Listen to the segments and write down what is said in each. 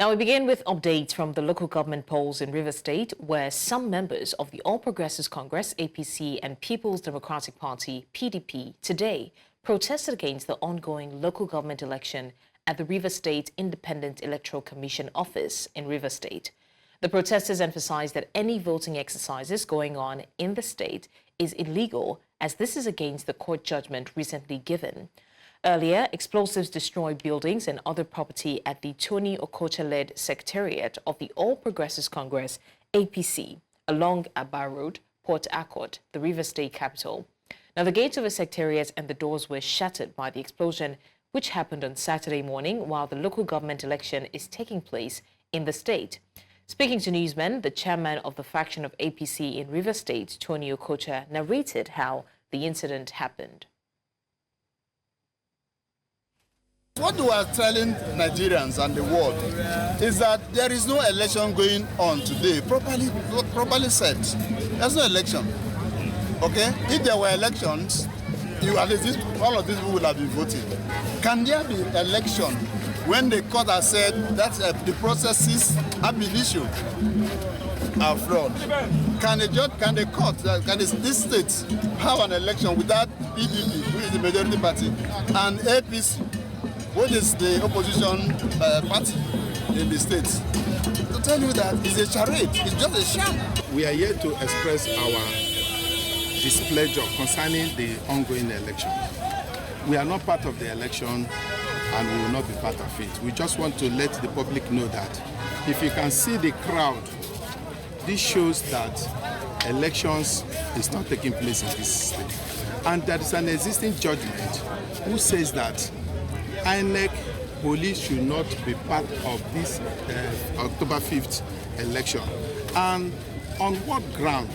Now we begin with updates from the local government polls in Rivers State, where some members of the All Progressives Congress, APC, and People's Democratic Party, PDP, today protested against the ongoing local government election at the Rivers State Independent Electoral Commission office in Rivers State. The protesters emphasized that any voting exercises going on in the state is illegal, as this is against the court judgment recently given. Earlier, explosives destroyed buildings and other property at the Tony Okocha-led secretariat of the All Progressives Congress, APC, along Aba Road, Port Harcourt, the Rivers State capital. Now, the gates of the secretariat and the doors were shattered by the explosion, which happened on Saturday morning while the local government election is taking place in the state. Speaking to newsmen, the chairman of the faction of APC in Rivers State, Tony Okocha, narrated how the incident happened. What we are telling Nigerians and the world is that there is no election going on today, properly set. There's no election. Okay? If there were elections, all of these people would have been voting. Can there be election when the court has said that the processes have been issued are fraud? Can this state have an election without PDP, who is the majority party, and APC, which is the opposition party in the states? To tell you that it's a charade, it's just a sham. We are here to express our displeasure concerning the ongoing election. We are not part of the election and we will not be part of it. We just want to let the public know that if you can see the crowd, this shows that elections is not taking place in this state. And there is an existing judgment who says that INEC police should not be part of this October 5th election. And on what ground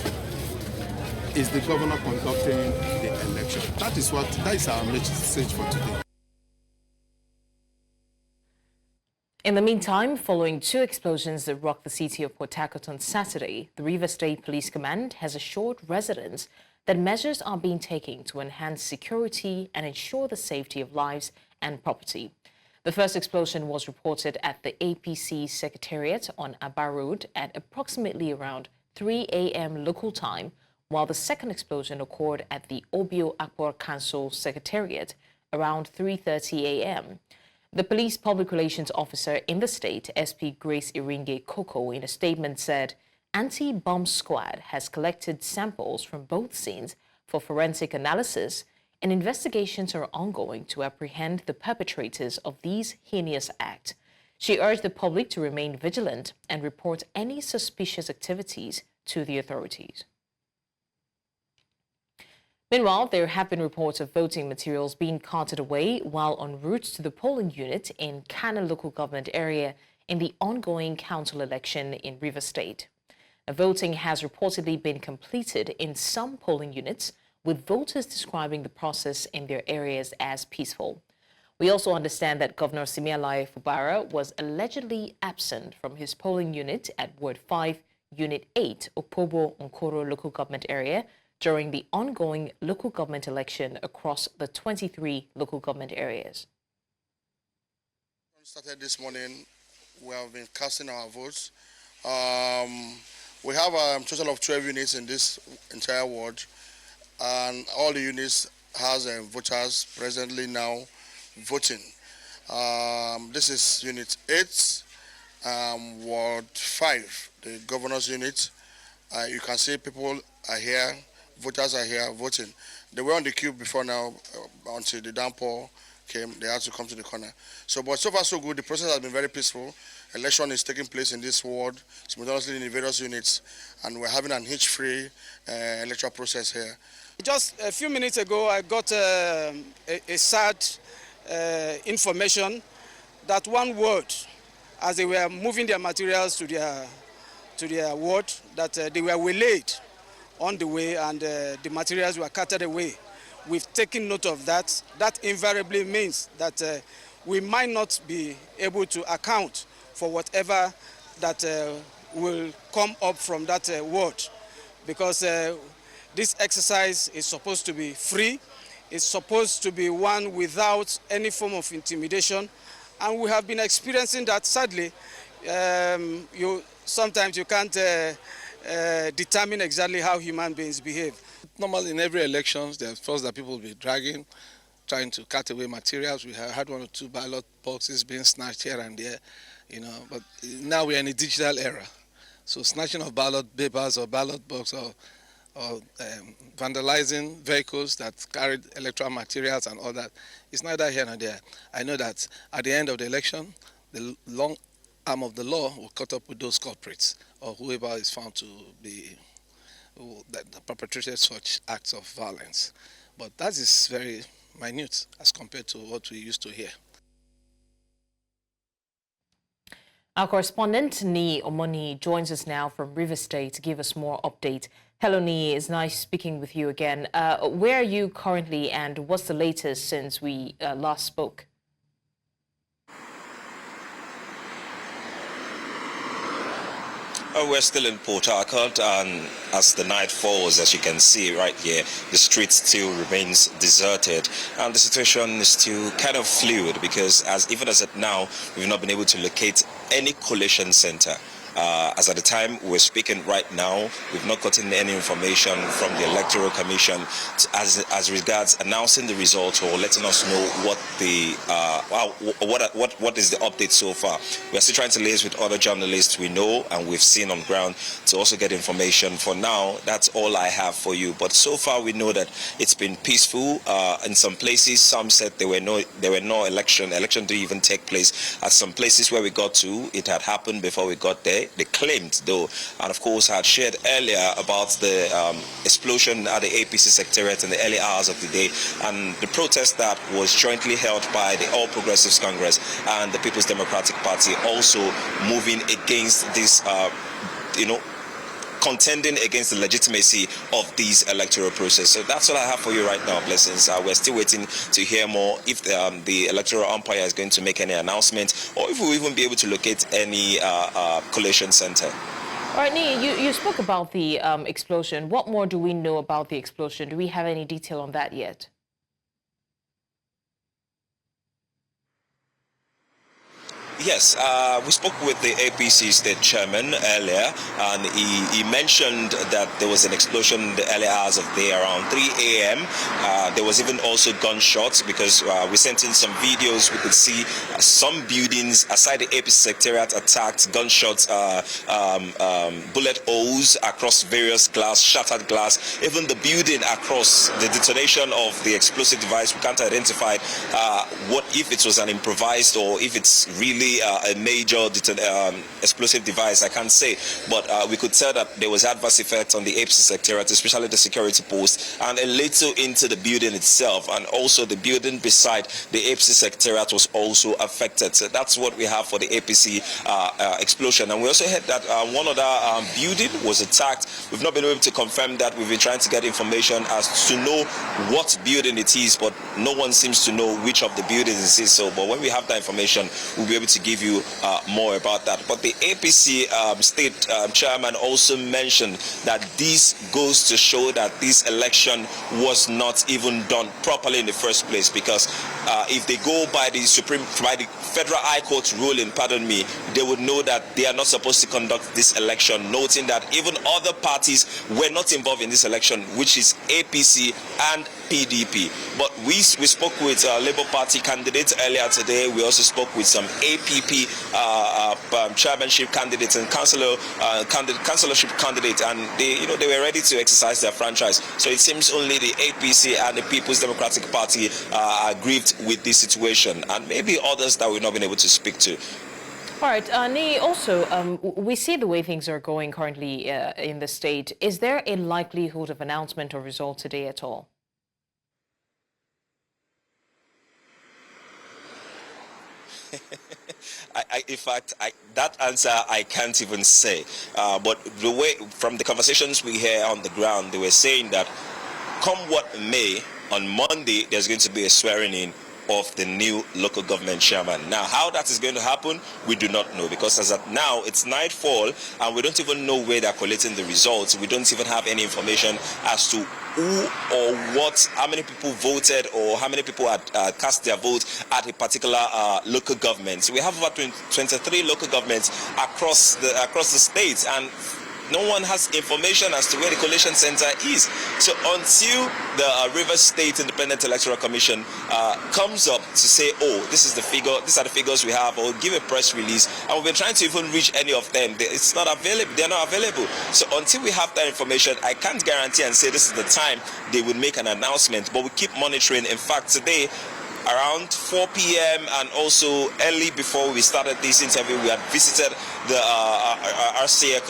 is the governor conducting the election? That is our message for today. In the meantime, following two explosions that rocked the city of Port Harcourt on Saturday, the Rivers State Police Command has assured residents that measures are being taken to enhance security and ensure the safety of lives and property. The first explosion was reported at the APC Secretariat on Aba Road at approximately around 3 a.m. local time, while the second explosion occurred at the Obio Akpor Council Secretariat around 3:30 a.m. The police public relations officer in the state, SP Grace Iringe Koko, in a statement said, anti-bomb squad has collected samples from both scenes for forensic analysis, and investigations are ongoing to apprehend the perpetrators of these heinous acts. She urged the public to remain vigilant and report any suspicious activities to the authorities. Meanwhile, there have been reports of voting materials being carted away while en route to the polling unit in Kana local government area in the ongoing council election in Rivers State. Now, voting has reportedly been completed in some polling units, with voters describing the process in their areas as peaceful. We also understand that Governor Simialaye Fubara was allegedly absent from his polling unit at Ward 5, Unit 8, Opobo Nkoro local government area during the ongoing local government election across the 23 local government areas. Started this morning, we have been casting our votes. We have a total of 12 units in this entire ward, and all the units has voters presently now voting. This is Unit 8, Ward 5, the governor's unit. You can see people are here, voters are here voting. They were on the queue before now until the downpour came. They had to come to the corner. But so far so good. The process has been very peaceful. Election is taking place in this ward, simultaneously in the various units, and we're having an hitch-free electoral process here. Just a few minutes ago, I got a sad information that one ward, as they were moving their materials to their ward, that they were waylaid on the way and the materials were carted away. We've taken note of that. That invariably means that we might not be able to account for whatever that will come up from that ward, because this exercise is supposed to be free. It's supposed to be one without any form of intimidation, and we have been experiencing that sadly Sometimes you can't determine exactly how human beings behave. Normally in every election, there's first that people will be dragging, trying to cut away materials. We have had 1 or 2 ballot boxes being snatched here and there, but now we're in a digital era. So snatching of ballot papers or ballot box or vandalizing vehicles that carried electoral materials and all that, it's neither here nor there. I know that at the end of the election, the long arm of the law will cut up with those culprits or whoever is found to be that perpetrated such acts of violence. But that is very minute as compared to what we used to hear. Our correspondent, Ni Omoni, joins us now from River State to give us more update. Hello, Ni. It's nice speaking with you again. Where are you currently and what's the latest since we last spoke? We're still in Port Harcourt, and as the night falls, as you can see right here, the street still remains deserted, and the situation is still kind of fluid because even as of now, we've not been able to locate any collation center. As at the time we're speaking right now, we've not gotten any information from the Electoral Commission as regards announcing the results or letting us know what the what is the update so far. We're still trying to liaise with other journalists we know and we've seen on ground to also get information. For now, that's all I have for you. But so far, we know that it's been peaceful. In some places, some said there were no election. Election didn't even take place. At some places where we got to, it had happened before we got there. They claimed, though, and of course I had shared earlier about the explosion at the APC secretariat in the early hours of the day, and the protest that was jointly held by the All Progressives Congress and the People's Democratic Party, also moving against this, contending against the legitimacy of these electoral process. So that's what I have for you right now, Blessings. We're still waiting to hear more if the electoral umpire is going to make any announcement or if we'll even be able to locate any collation center. All right, Ni, you spoke about the explosion. What more do we know about the explosion? Do we have any detail on that yet? Yes, we spoke with the APC state chairman earlier, and he mentioned that there was an explosion in the early hours of the day around 3 a.m. There was even also gunshots because we sent in some videos. We could see some buildings aside the APC secretariat attacked, gunshots, bullet holes across various glass, shattered glass, even the building across the detonation of the explosive device. We can't identify what if it was an improvised or if it's really a major explosive device. I can't say, but we could tell that there was adverse effects on the APC secretariat, especially the security post, and a little into the building itself, and also the building beside the APC secretariat was also affected. So that's what we have for the APC explosion. And we also heard that one other building was attacked. We've not been able to confirm that. We've been trying to get information as to know what building it is, but no one seems to know which of the buildings it is. So, but when we have that information, we'll be able to give you more about that. But the APC state chairman also mentioned that this goes to show that this election was not even done properly in the first place, because if they go by the Federal High Court ruling, pardon me, they would know that they are not supposed to conduct this election, noting that even other parties were not involved in this election, which is APC and PDP. But we spoke with Labour Party candidates earlier today. We also spoke with some APP chairmanship candidates and councillorship candidates, and they were ready to exercise their franchise. So it seems only the APC and the People's Democratic Party are aggrieved with this situation, and maybe others that we've not been able to speak to. All right, Ni, also, we see the way things are going currently in the state. Is there a likelihood of announcement or result today at all? In fact, that answer I can't even say. But the way, from the conversations we hear on the ground, they were saying that come what may, on Monday there's going to be a swearing in of the new local government chairman. Now, how that is going to happen, we do not know, because as of now, it's nightfall, and we don't even know where they're collating the results. We don't even have any information as to who or what, how many people voted or how many people had cast their vote at a particular local government. So we have about 23 local governments across the state, and no one has information as to where the collation center is. So until the Rivers State Independent Electoral Commission comes up to say, oh, this is the figure, these are the figures we have, or give a press release, and we've been trying to even reach any of them, it's not available, they're not available. So until we have that information, I can't guarantee and say this is the time they would make an announcement, but we keep monitoring. In fact, today, around 4 p.m. and also early before we started this interview, we had visited the RCEC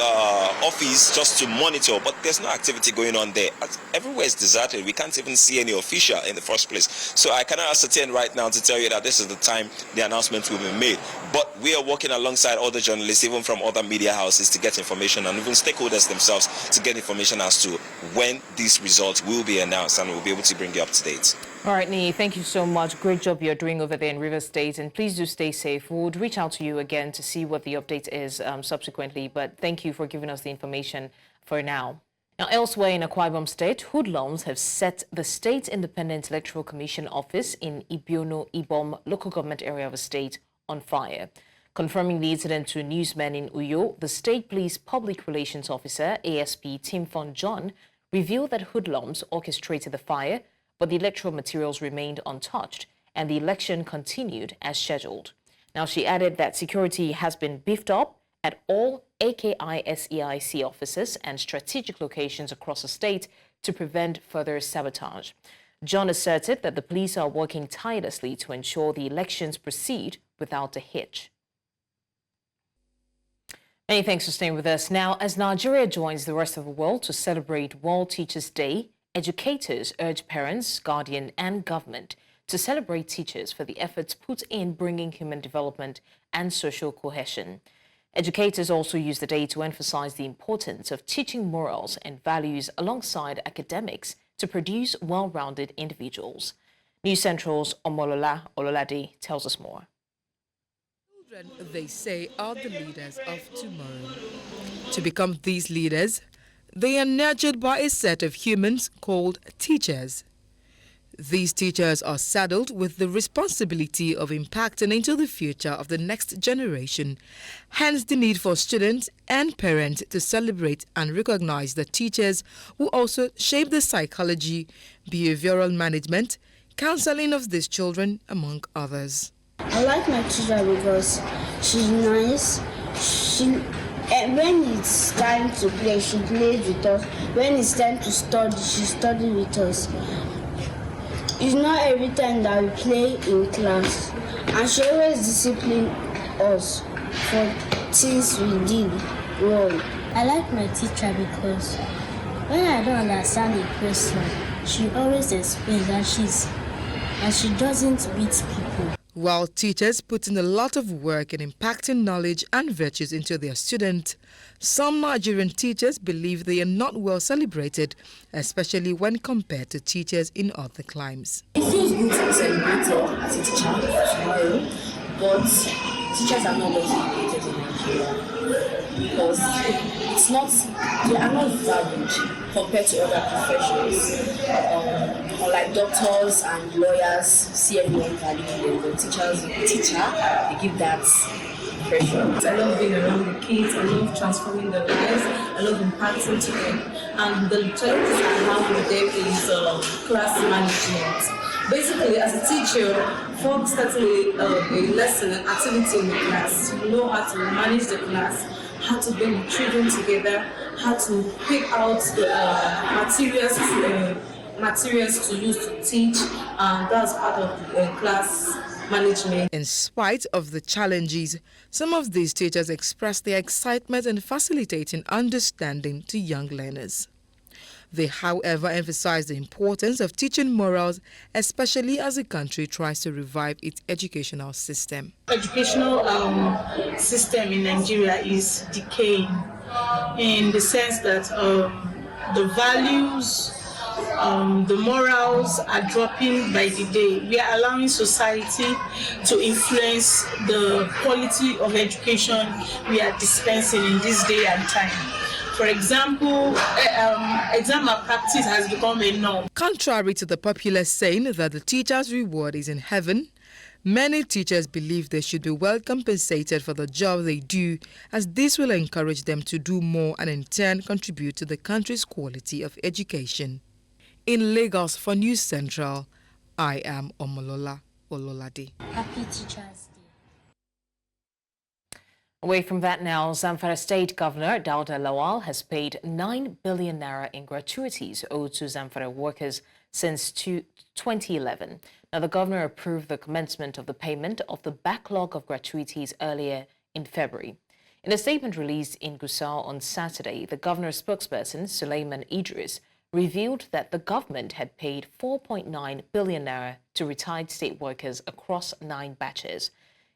office just to monitor, but there's no activity going on there. Everywhere is deserted. We can't even see any official in the first place. So I cannot ascertain right now to tell you that this is the time the announcement will be made. But we are working alongside other journalists, even from other media houses, to get information, and even stakeholders themselves to get information as to when these results will be announced, and we'll be able to bring you up to date. All right, Nii, thank you so much. Great job you're doing over there in Rivers State, and please do stay safe. We'll reach out to you again to see what the update is subsequently, but thank you for giving us the information for now. Now, elsewhere in Akwa Ibom State, hoodlums have set the State Independent Electoral Commission office in Ibiono Ibom local government area of the state on fire. Confirming the incident to newsmen in Uyo, the State Police Public Relations Officer, ASP Timfon John, revealed that hoodlums orchestrated the fire, but the electoral materials remained untouched and the election continued as scheduled. Now, she added that security has been beefed up at all AKI-SEIC offices and strategic locations across the state to prevent further sabotage. John asserted that the police are working tirelessly to ensure the elections proceed without a hitch. Many thanks for staying with us. Now, as Nigeria joins the rest of the world to celebrate World Teachers' Day, educators urge parents, guardians, and government to celebrate teachers for the efforts put in bringing human development and social cohesion. Educators also use the day to emphasize the importance of teaching morals and values alongside academics to produce well-rounded individuals. News Central's Omolola Ololade tells us more. Children, they say, are the leaders of tomorrow. To become these leaders, they are nurtured by a set of humans called teachers. These teachers are saddled with the responsibility of impacting into the future of the next generation, hence the need for students and parents to celebrate and recognize the teachers who also shape the psychology, behavioral management, counseling of these children, among others. I like my teacher because she's nice. And when it's time to play, she plays with us. When it's time to study, she studies with us. It's not every time that we play in class. And she always disciplines us for things we did wrong. I like my teacher because when I don't understand a question, she always explains and she doesn't beat people. While teachers put in a lot of work in impacting knowledge and virtues into their students, some Nigerian teachers believe they are not well celebrated, especially when compared to teachers in other climes. It feels good to be celebrated as a teacher tomorrow, but teachers are not well celebrated in Nigeria because they are not valued compared to other professions. Unlike doctors and lawyers, see everyone valuing them, but teacher, they give that impression. I love being around the kids, I love transforming their lives, I love impacting to them. And the challenges I have with them is class management. Basically, as a teacher, for starting a lesson, an activity in the class, you know how to manage the class, how to bring the children together, how to pick out the materials to use to teach, and that's part of the class management. In spite of the challenges, some of these teachers express their excitement in facilitating understanding to young learners. They, however, emphasize the importance of teaching morals, especially as the country tries to revive its educational system. Educational system in Nigeria is decaying in the sense that the values, the morals are dropping by the day. We are allowing society to influence the quality of education we are dispensing in this day and time. For example, exam malpractice has become a norm. Contrary to the popular saying that the teacher's reward is in heaven, many teachers believe they should be well compensated for the job they do, as this will encourage them to do more and in turn contribute to the country's quality of education. In Lagos for News Central, I am Omolola Ololade. Happy Teachers Day. Away from that now, Zamfara State Governor Dauda Lawal has paid 9 billion naira in gratuities owed to Zamfara workers since 2011. Now, the governor approved the commencement of the payment of the backlog of gratuities earlier in February. In a statement released in Gusau on Saturday, the governor's spokesperson, Suleiman Idris, revealed that the government had paid 4.9 billion naira to retired state workers across 9 batches.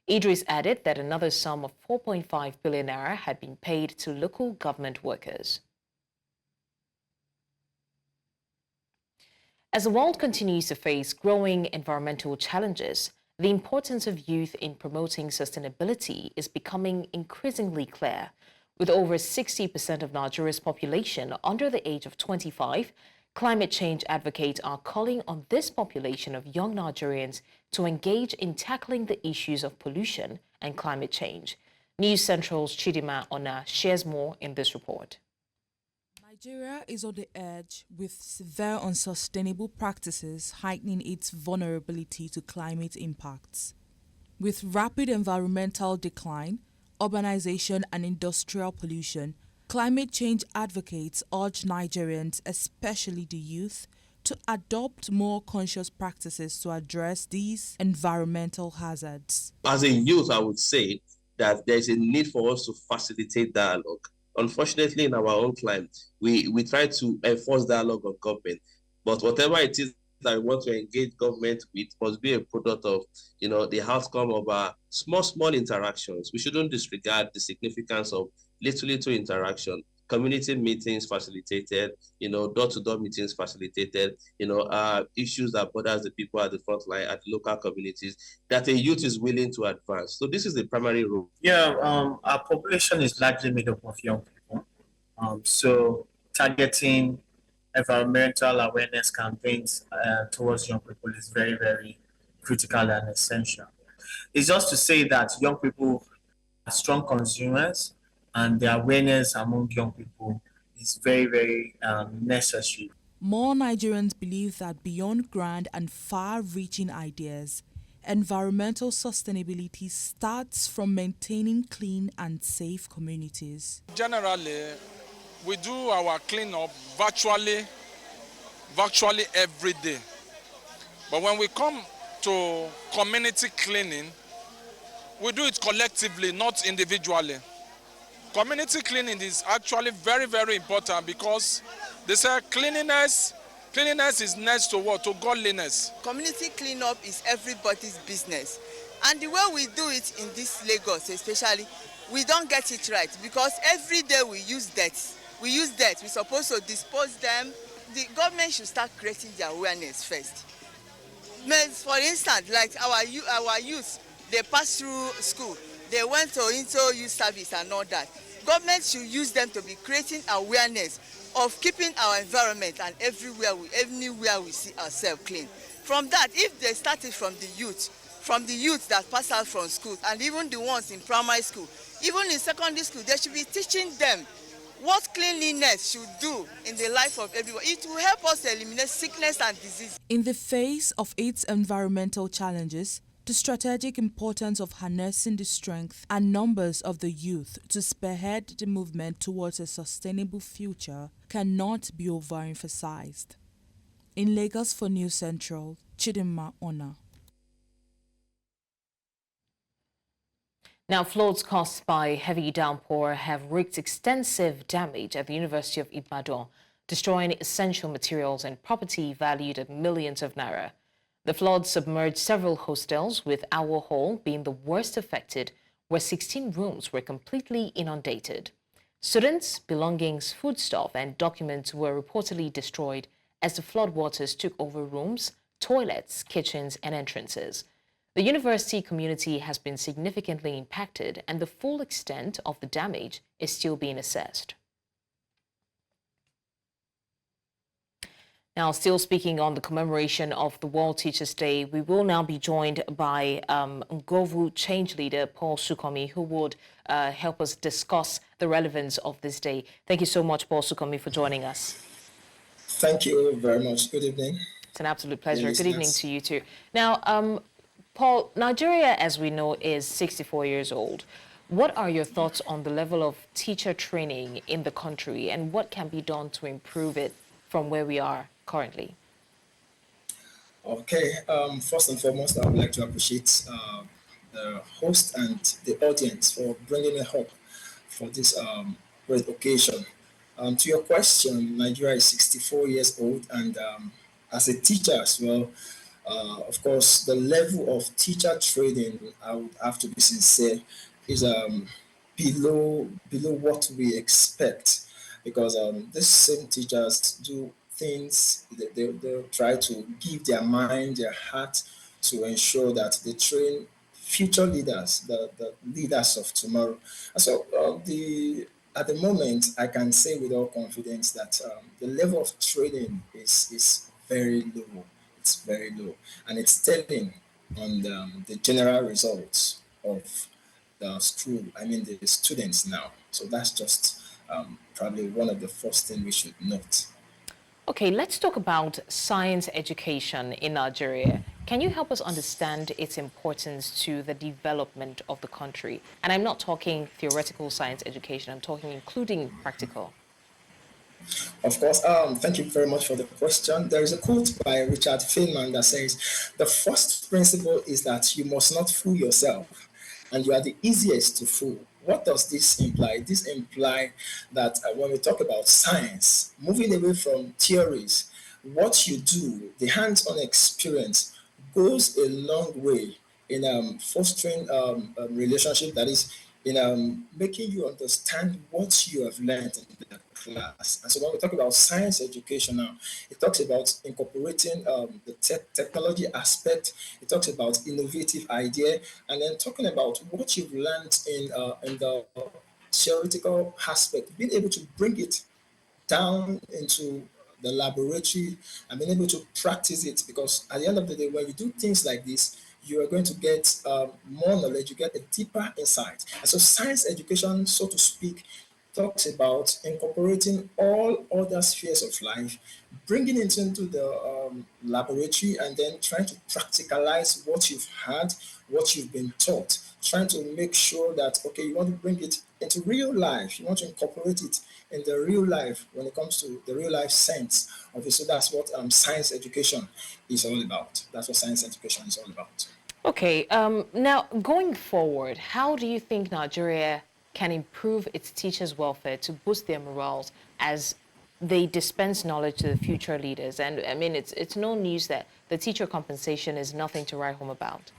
Idris added that another sum of 4.5 billion naira had been paid to local government workers. As the world continues to face growing environmental challenges, the importance of youth in promoting sustainability is becoming increasingly clear. With over 60% of Nigeria's population under the age of 25, climate change advocates are calling on this population of young Nigerians to engage in tackling the issues of pollution and climate change. News Central's Chidima Ona shares more in this report. Nigeria is on the edge, with severe unsustainable practices heightening its vulnerability to climate impacts. With rapid environmental decline, urbanization and industrial pollution, climate change advocates urge Nigerians, especially the youth, to adopt more conscious practices to address these environmental hazards. As a youth, I would say that there's a need for us to facilitate dialogue. Unfortunately, in our own climate, we try to enforce dialogue of government, but whatever it is that we want to engage government with must be a product of, the outcome of our small interactions. We shouldn't disregard the significance of little interaction. Community meetings facilitated, door-to-door meetings facilitated, issues that bothers the people at the front line, at the local communities, that a youth is willing to advance. So this is the primary role. Yeah, our population is largely made up of young people. So targeting environmental awareness campaigns towards young people is very, very critical and essential. It's just to say that young people are strong consumers, and the awareness among young people is very, very necessary. More Nigerians believe that beyond grand and far-reaching ideas, environmental sustainability starts from maintaining clean and safe communities. Generally, we do our cleanup virtually every day. But when we come to community cleaning, we do it collectively, not individually. Community cleaning is actually very, very important because they say cleanliness is next to what? To godliness. Community cleanup is everybody's business. And the way we do it in this Lagos especially, we don't get it right because every day we use dirt. We're supposed to dispose them. The government should start creating the awareness first. For instance, like our youth, they pass through school. They went into youth service and all that. Government should use them to be creating awareness of keeping our environment and anywhere we see ourselves clean. From that, if they started from the youth that pass out from school, and even the ones in primary school, even in secondary school, they should be teaching them what cleanliness should do in the life of everyone. It will help us eliminate sickness and disease. In the face of its environmental challenges, the strategic importance of harnessing the strength and numbers of the youth to spearhead the movement towards a sustainable future cannot be overemphasized. In Lagos for News Central, Chidima Ona. Now, floods caused by heavy downpour have wreaked extensive damage at the University of Ibadan, destroying essential materials and property valued at millions of naira. The floods submerged several hostels, with Our Hall being the worst affected, where 16 rooms were completely inundated. Students' belongings, foodstuff, and documents were reportedly destroyed as the floodwaters took over rooms, toilets, kitchens, and entrances. The university community has been significantly impacted, and the full extent of the damage is still being assessed. Now, still speaking on the commemoration of the World Teachers' Day, we will now be joined by Ngovu Change Leader Paul Sukomi, who would help us discuss the relevance of this day. Thank you so much, Paul Sukomi, for joining us. Thank you very much. Good evening. It's an absolute pleasure. Good evening to you too. Now, Paul, Nigeria, as we know, is 64 years old. What are your thoughts on the level of teacher training in the country, and what can be done to improve it from where we are currently? Okay, first and foremost, I would like to appreciate the host and the audience for bringing me up for this great occasion. To your question, Nigeria is 64 years old, and as a teacher as well, of course, the level of teacher training, I would have to be sincere, is below what we expect, because these same teachers do things, they try to give their mind, their heart to ensure that they train future leaders, the leaders of tomorrow. So at the moment, I can say with all confidence that the level of training is very low. It's very low, and it's telling on the general results of the school. I mean, the students now. So that's just probably one of the first things we should note. Okay, let's talk about science education in Nigeria. Can you help us understand its importance to the development of the country? And I'm not talking theoretical science education, I'm talking including practical. Of course, thank you very much for the question. There is a quote by Richard Feynman that says, the first principle is that you must not fool yourself, and you are the easiest to fool. What does this imply? This implies that when we talk about science, moving away from theories, what you do, the hands-on experience, goes a long way in fostering a relationship, that is, in making you understand what you have learned in the class. And so when we talk about science education now, it talks about incorporating the technology aspect, it talks about innovative idea, and then talking about what you've learned in the theoretical aspect, being able to bring it down into the laboratory and being able to practice it, because at the end of the day, when you do things like this, you are going to get more knowledge, you get a deeper insight. And so science education, so to speak, talks about incorporating all other spheres of life, bringing it into the laboratory, and then trying to practicalize what you've had, what you've been taught, trying to make sure that, okay, you want to bring it into real life, you want to incorporate it in the real life when it comes to the real life sense of it. So that's what science education is all about. That's what science education is all about. Okay, now going forward, how do you think Nigeria can improve its teachers' welfare to boost their morals as they dispense knowledge to the future leaders? And I mean, it's no news that the teacher compensation is nothing to write home about.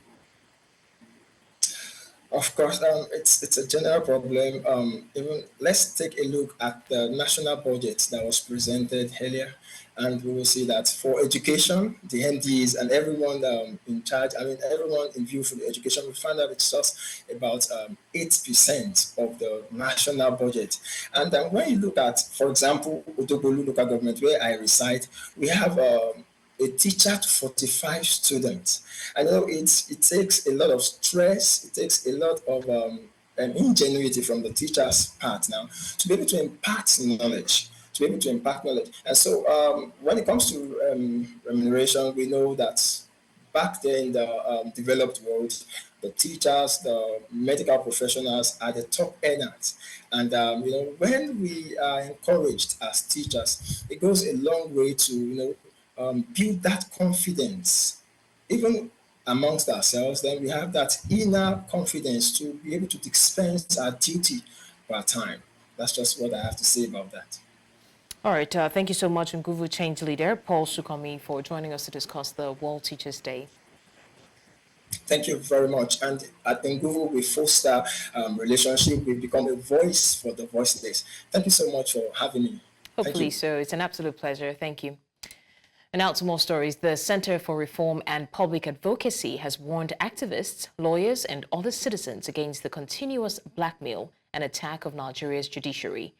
Of course, it's a general problem. Even let's take a look at the national budget that was presented earlier, and we will see that for education, the MDs and everyone in charge, I mean everyone in view for the education, we found out it's just about 8% of the national budget. And then when you look at, for example, Utogolu local government where I reside, we have a teacher to 45 students. I know it takes a lot of stress, it takes a lot of ingenuity from the teacher's part now to be able to impart knowledge, And so when it comes to remuneration, we know that back there in the developed world, the teachers, the medical professionals are the top earners. And when we are encouraged as teachers, it goes a long way to build that confidence, even amongst ourselves. Then we have that inner confidence to be able to dispense our duty per time. That's just what I have to say about that. All right, thank you so much, Nguvu Change Leader Paul Sukomi, for joining us to discuss the World Teachers' Day. Thank you very much. And at Nguvu, we foster relationship. We become a voice for the voiceless. Thank you so much for having me. Hopefully so. It's an absolute pleasure. Thank you. And now to more stories. The Center for Reform and Public Advocacy has warned activists, lawyers, and other citizens against the continuous blackmail and attack of Nigeria's judiciary.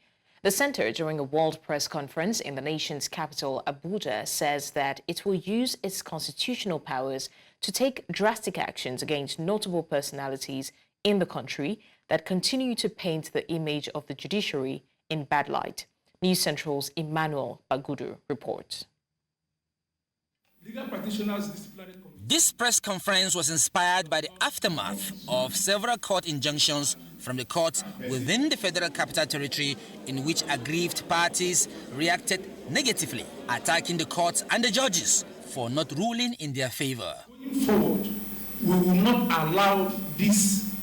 The center, during a world press conference in the nation's capital, Abuja, says that it will use its constitutional powers to take drastic actions against notable personalities in the country that continue to paint the image of the judiciary in bad light. News Central's Emmanuel Bagudu reports. Legal practitioners disciplinary committee. This press conference was inspired by the aftermath of several court injunctions from the courts within the Federal Capital Territory, in which aggrieved parties reacted negatively, attacking the courts and the judges for not ruling in their favor. Going forward, we will not allow this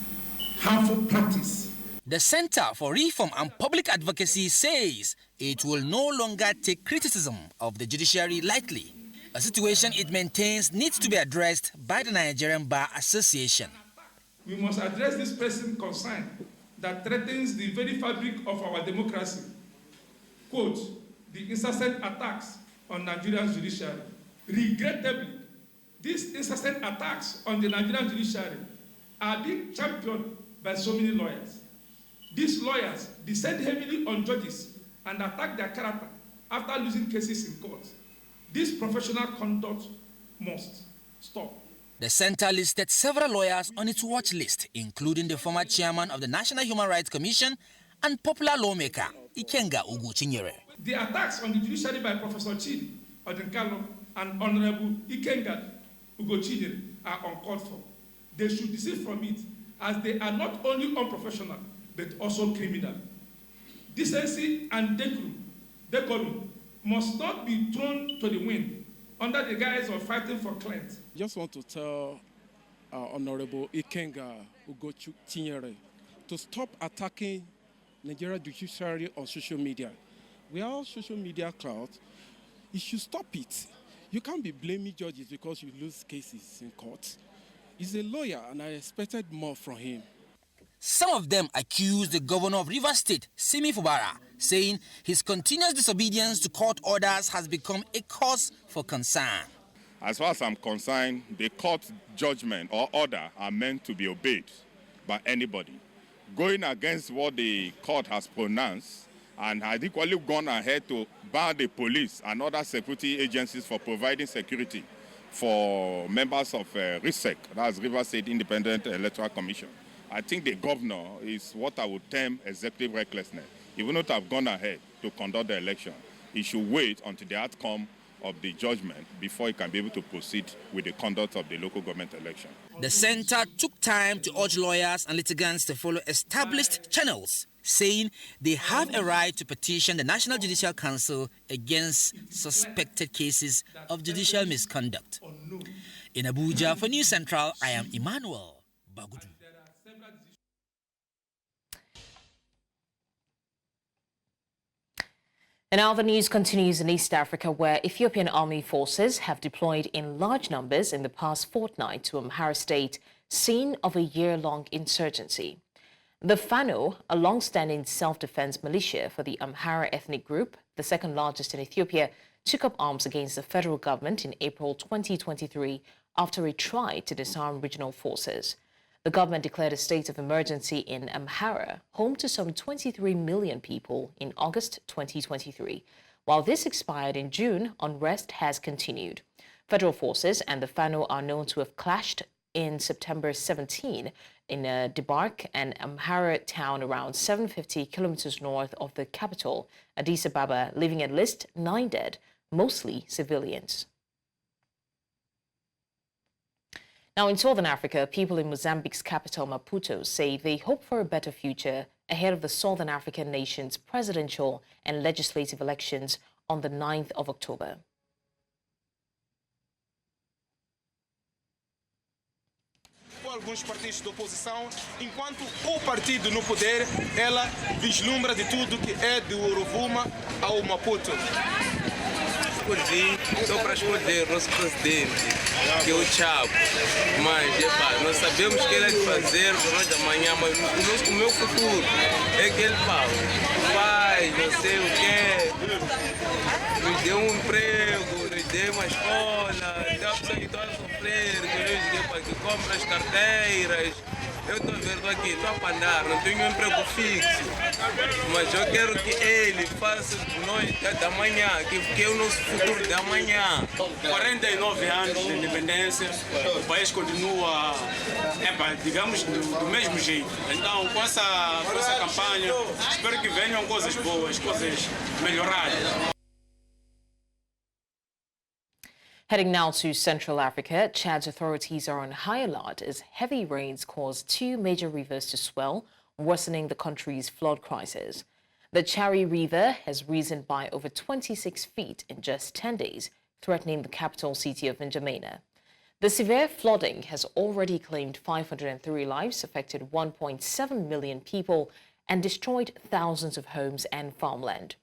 harmful practice. The Center for Reform and Public Advocacy says it will no longer take criticism of the judiciary lightly, a situation it maintains needs to be addressed by the Nigerian Bar Association. We must address this pressing concern that threatens the very fabric of our democracy. Quote, the incessant attacks on Nigerian judiciary. Regrettably, these incessant attacks on the Nigerian judiciary are being championed by so many lawyers. These lawyers descend heavily on judges and attack their character after losing cases in court. This professional conduct must stop. The center listed several lawyers on its watch list, including the former chairman of the National Human Rights Commission and popular lawmaker Ikenga Ugochinyere. The attacks on the judiciary by Professor Chidi Odinkalo and Honorable Ikenga Ugochinyere are uncalled for. They should desist from it, as they are not only unprofessional but also criminal. Decency and decorum must not be thrown to the wind under the guise of fighting for clients. I just want to tell Honorable Ikenga Ugochinyere to stop attacking Nigeria judiciary on social media. We are all social media crowds. You should stop it. You can't be blaming judges because you lose cases in court. He's a lawyer, and I expected more from him. Some of them accused the governor of Rivers State, Simi Fubara, saying his continuous disobedience to court orders has become a cause for concern. As far as I'm concerned, the court judgment or order are meant to be obeyed by anybody. Going against what the court has pronounced and had equally gone ahead to ban the police and other security agencies for providing security for members of RISEC, that's Rivers State Independent Electoral Commission. I think the governor is what I would term executive recklessness. He will not have gone ahead to conduct the election. He should wait until the outcome of the judgment before he can be able to proceed with the conduct of the local government election. The center took time to urge lawyers and litigants to follow established channels, saying they have a right to petition the National Judicial Council against suspected cases of judicial misconduct. In Abuja, for News Central, I am Emmanuel Bagudu. And now the news continues in East Africa, where Ethiopian army forces have deployed in large numbers in the past fortnight to Amhara State, scene of a year-long insurgency. The Fano, a long-standing self-defense militia for the Amhara ethnic group, the second largest in Ethiopia, took up arms against the federal government in April 2023 after it tried to disarm regional forces. The government declared a state of emergency in Amhara, home to some 23 million people, in August 2023. While this expired in June, unrest has continued. Federal forces and the Fano are known to have clashed in September 17 in Debark, an Amhara town around 750 kilometers north of the capital, Addis Ababa, leaving at least 9 dead, mostly civilians. Now, in Southern Africa, people in Mozambique's capital, Maputo, say they hope for a better future ahead of the Southern African nation's presidential and legislative elections on the 9th of October. Alguns partidos de oposição, enquanto o partido no poder, ela vislumbra de tudo que é do Rovuma ao Maputo. Só para escolher o nosso presidente, que é o Chavo. Mas, nós sabemos que ele é de fazer para nós amanhã, mas o meu futuro é que ele faz, não sei o quê, nos deu um emprego, nos deu uma escola, tem a pessoa que está a sofrer, que compra as carteiras, Eu estou a ver, estou aqui, estou a pandar, não tenho um emprego fixo. Mas eu quero que ele faça de nós da manhã, que é o nosso futuro da manhã. 49 anos de independência, o país continua, digamos, do mesmo jeito. Então, com essa campanha, espero que venham coisas boas, coisas melhoradas. Heading now to Central Africa, Chad's authorities are on high alert as heavy rains caused two major rivers to swell, worsening the country's flood crisis. The Chari River has risen by over 26 feet in just 10 days, threatening the capital city of N'Djamena. The severe flooding has already claimed 503 lives, affected 1.7 million people, and destroyed thousands of homes and farmland.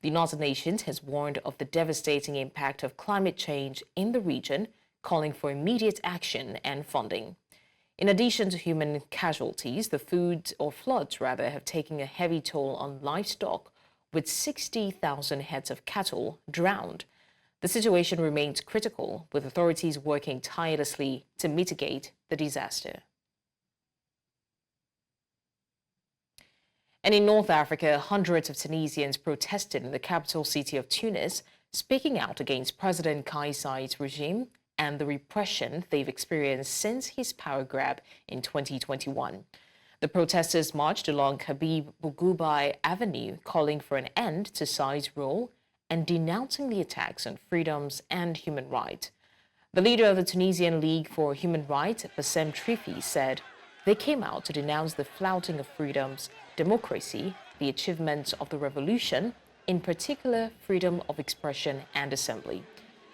The United Nations has warned of the devastating impact of climate change in the region, calling for immediate action and funding. In addition to human casualties, the floods have taken a heavy toll on livestock, with 60,000 heads of cattle drowned. The situation remains critical, with authorities working tirelessly to mitigate the disaster. And in North Africa, hundreds of Tunisians protested in the capital city of Tunis, speaking out against President Kais Saied's regime and the repression they've experienced since his power grab in 2021. The protesters marched along Habib Bourguiba Avenue, calling for an end to Saied's rule and denouncing the attacks on freedoms and human rights. The leader of the Tunisian League for Human Rights, Bassem Trifi, said they came out to denounce the flouting of freedoms, democracy, the achievements of the revolution, in particular freedom of expression and assembly.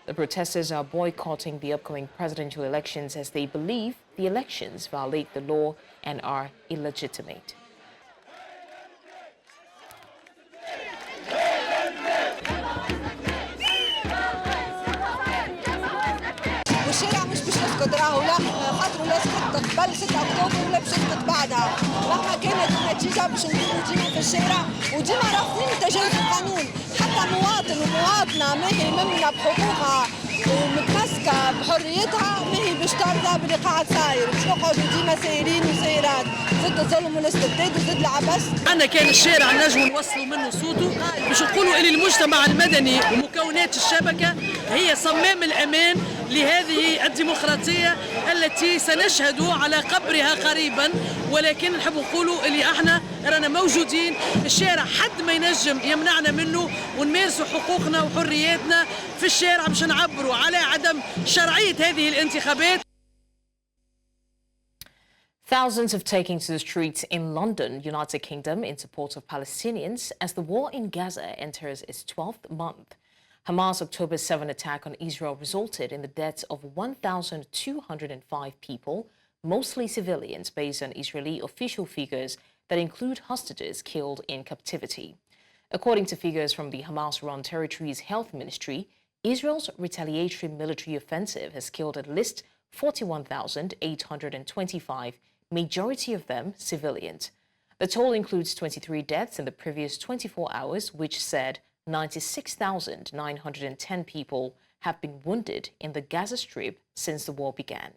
The protesters are boycotting the upcoming presidential elections as they believe the elections violate the law and are illegitimate. والشارع مش باش يسكت راهو لا خاطر لا سكت قبل 6 اكتوبر ولا باش يسكت بعدها مهما كانت النتيجه باش نكونوا ديما في الشارع وديما رافضين تجاوز القانون حتى مواطن ومواطنه ماهي ممنه بحقوقها ومتمسكه بحريتها ماهي باش ترضى باللي قاعد صاير باش نقعدوا ديما سايرين وسايرات ضد الظلم والاستبداد وضد العبث. عندنا كان الشارع نجموا نوصلوا منه صوته باش نقولوا ان المجتمع المدني ومكونات الشبكه هي صمام الامان لهذه الديمقراطيه التي سنشهد على قبرها قريبا، ولكن نحب نقولوا اللي احنا رانا موجودين الشارع حد ما ينجم يمنعنا منه ونمارسوا حقوقنا وحرياتنا في الشارع باش نعبروا على عدم شرعيه هذه الانتخابات. Thousands have taken to the streets in London, United Kingdom, in support of Palestinians as the war in Gaza enters its 12th month. Hamas' October 7 attack on Israel resulted in the deaths of 1,205 people, mostly civilians, based on Israeli official figures that include hostages killed in captivity. According to figures from the Hamas-run territory's health ministry, Israel's retaliatory military offensive has killed at least 41,825, majority of them civilians. The toll includes 23 deaths in the previous 24 hours, which said 96,910 people have been wounded in the Gaza Strip since the war began.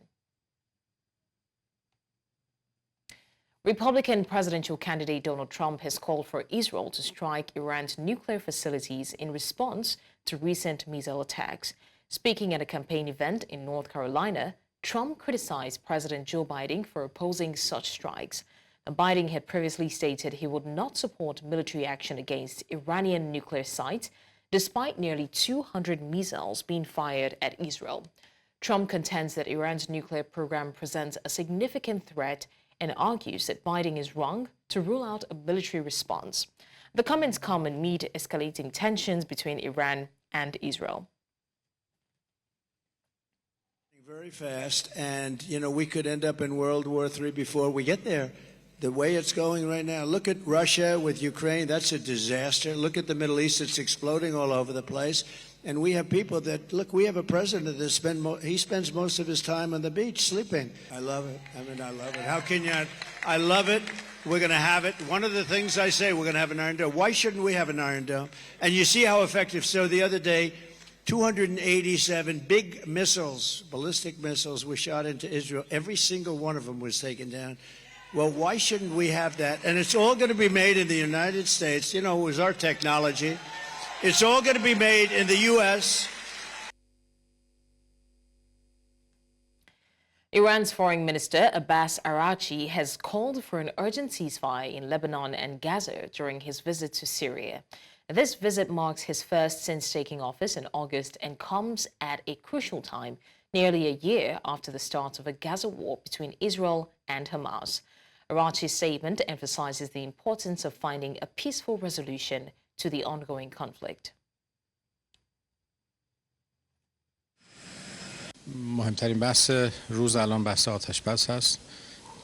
Republican presidential candidate Donald Trump has called for Israel to strike Iran's nuclear facilities in response to recent missile attacks. Speaking at a campaign event in North Carolina, Trump criticized President Joe Biden for opposing such strikes. Biden had previously stated he would not support military action against Iranian nuclear sites, despite nearly 200 missiles being fired at Israel. Trump contends that Iran's nuclear program presents a significant threat and argues that Biden is wrong to rule out a military response. The comments come amid escalating tensions between Iran and Israel. Very fast, and we could end up in World War III before we get there. The way it's going right now, look at Russia with Ukraine, that's a disaster. Look at the Middle East, it's exploding all over the place. And we have people that, look, we have a president that spends most of his time on the beach sleeping. I love it. I mean, I love it. How can you not? I love it. We're going to have it. One of the things I say, we're going to have an Iron Dome. Why shouldn't we have an Iron Dome? And you see how effective. So the other day, 287 big missiles, ballistic missiles, were shot into Israel. Every single one of them was taken down. Well, why shouldn't we have that? And it's all going to be made in the United States. You know, it was our technology. It's all going to be made in the U.S. Iran's Foreign Minister Abbas Araghchi has called for an urgent ceasefire in Lebanon and Gaza during his visit to Syria. This visit marks his first since taking office in August and comes at a crucial time, nearly a year after the start of a Gaza war between Israel and Hamas. Araghchi's statement emphasizes the importance of finding a peaceful resolution to the ongoing conflict. مهمترین بحث روز الان بحث آتش بس هست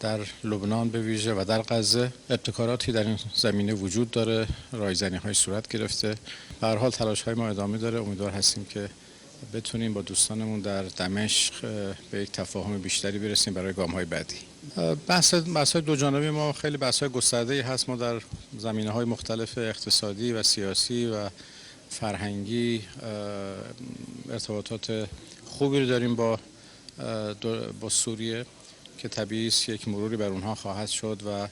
در لبنان به ویژه و در غزه. ابتکاراتی در این زمینه وجود داره، رایزنی‌های صورت گرفته. به هر حال تلاش‌های ما ادامه داره. امیدوار هستیم که بتونیم با دوستانمون در دمشق به یک تفاهم بیشتری برسیم برای گام‌های بعدی. بحث‌های دو جانبه ما خیلی بحث‌های گسترده‌ای هست. ما در زمینه‌های مختلف اقتصادی و سیاسی و فرهنگی ارتباطات خوبی رو داریم با سوریه که طبیعی است یک مروری بر اونها خواهد شد و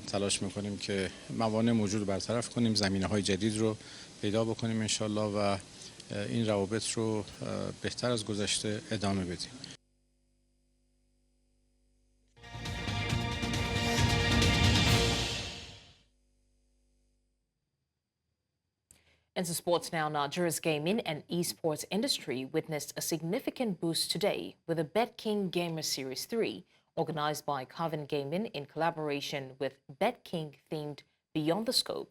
تلاش می‌کنیم که موانع موجود رو برطرف کنیم، زمینه‌های جدید رو پیدا بکنیم انشالله و این روابط رو بهتر از گذشته ادامه بدیم. Into sports now. Nigeria's gaming and esports industry witnessed a significant boost today with the BetKing Gamer Series 3, organized by Carvin Gaming in collaboration with BetKing themed Beyond the Scope.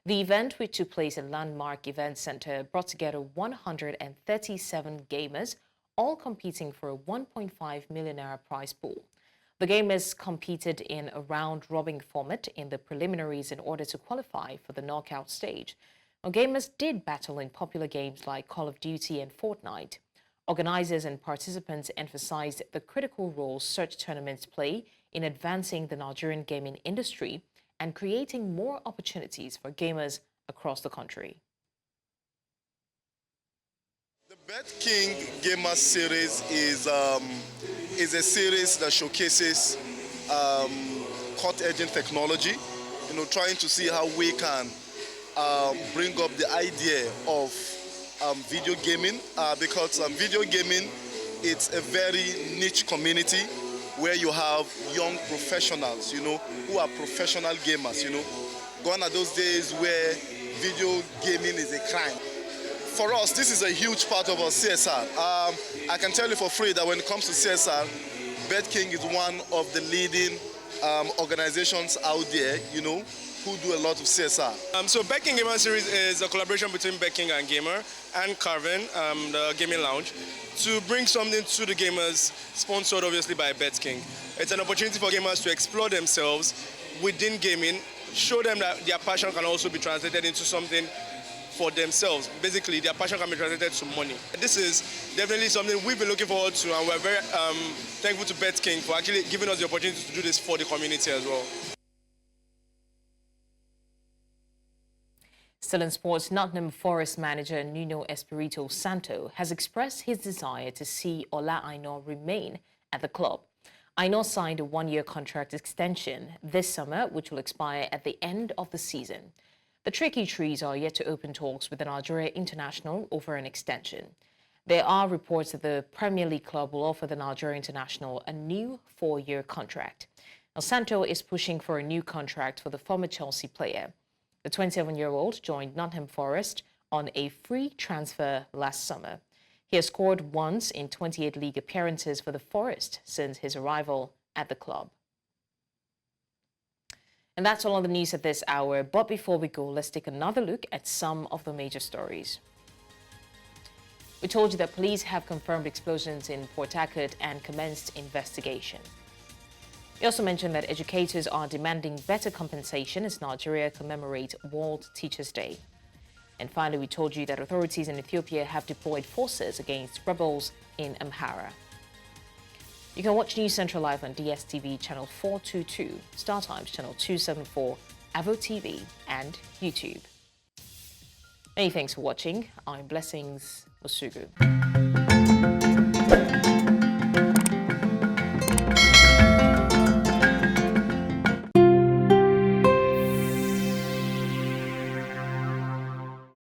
The event, which took place at Landmark Event Center, brought together 137 gamers, all competing for a 1.5 million naira prize pool. The gamers competed in a round-robin format in the preliminaries in order to qualify for the knockout stage. Now, gamers did battle in popular games like Call of Duty and Fortnite. Organizers and participants emphasized the critical role such tournaments play in advancing the Nigerian gaming industry and creating more opportunities for gamers across the country. The BetKing Gamer Series is a series that showcases cutting-edge technology, trying to see how we can bring up the idea of video gaming because video gaming, it's a very niche community where you have young professionals, who are professional gamers, Gone are those days where video gaming is a crime. For us, this is a huge part of our CSR. I can tell you for free that when it comes to CSR, BetKing is one of the leading organizations out there, who do a lot of CSR. So BetKing Gamer Series is a collaboration between BetKing and Gamer and Carvin, the gaming lounge, to bring something to the gamers, sponsored obviously by BetKing. It's an opportunity for gamers to explore themselves within gaming, show them that their passion can also be translated into something for themselves. Basically, their passion can be translated to money. This is definitely something we've been looking forward to, and we're very thankful to BetKing for actually giving us the opportunity to do this for the community as well. Still in sports, Nottingham Forest manager Nuno Espirito Santo has expressed his desire to see Ola Aina remain at the club. Aina signed a one-year contract extension this summer, which will expire at the end of the season. The tricky trees are yet to open talks with the Nigeria International over an extension. There are reports that the Premier League club will offer the Nigeria International a new 4-year contract. Now, Santo is pushing for a new contract for the former Chelsea player. The 27-year-old joined Nottingham Forest on a free transfer last summer. He has scored once in 28 league appearances for the Forest since his arrival at the club. And that's all on the news at this hour. But before we go, let's take another look at some of the major stories. We told you that police have confirmed explosions in Port Harcourt and commenced investigation. We also mentioned that educators are demanding better compensation as Nigeria commemorates World Teachers' Day. And finally, we told you that authorities in Ethiopia have deployed forces against rebels in Amhara. You can watch News Central live on DSTV channel 422, StarTimes channel 274, Avo TV and YouTube. Many thanks for watching. I'm Blessings Mosugu.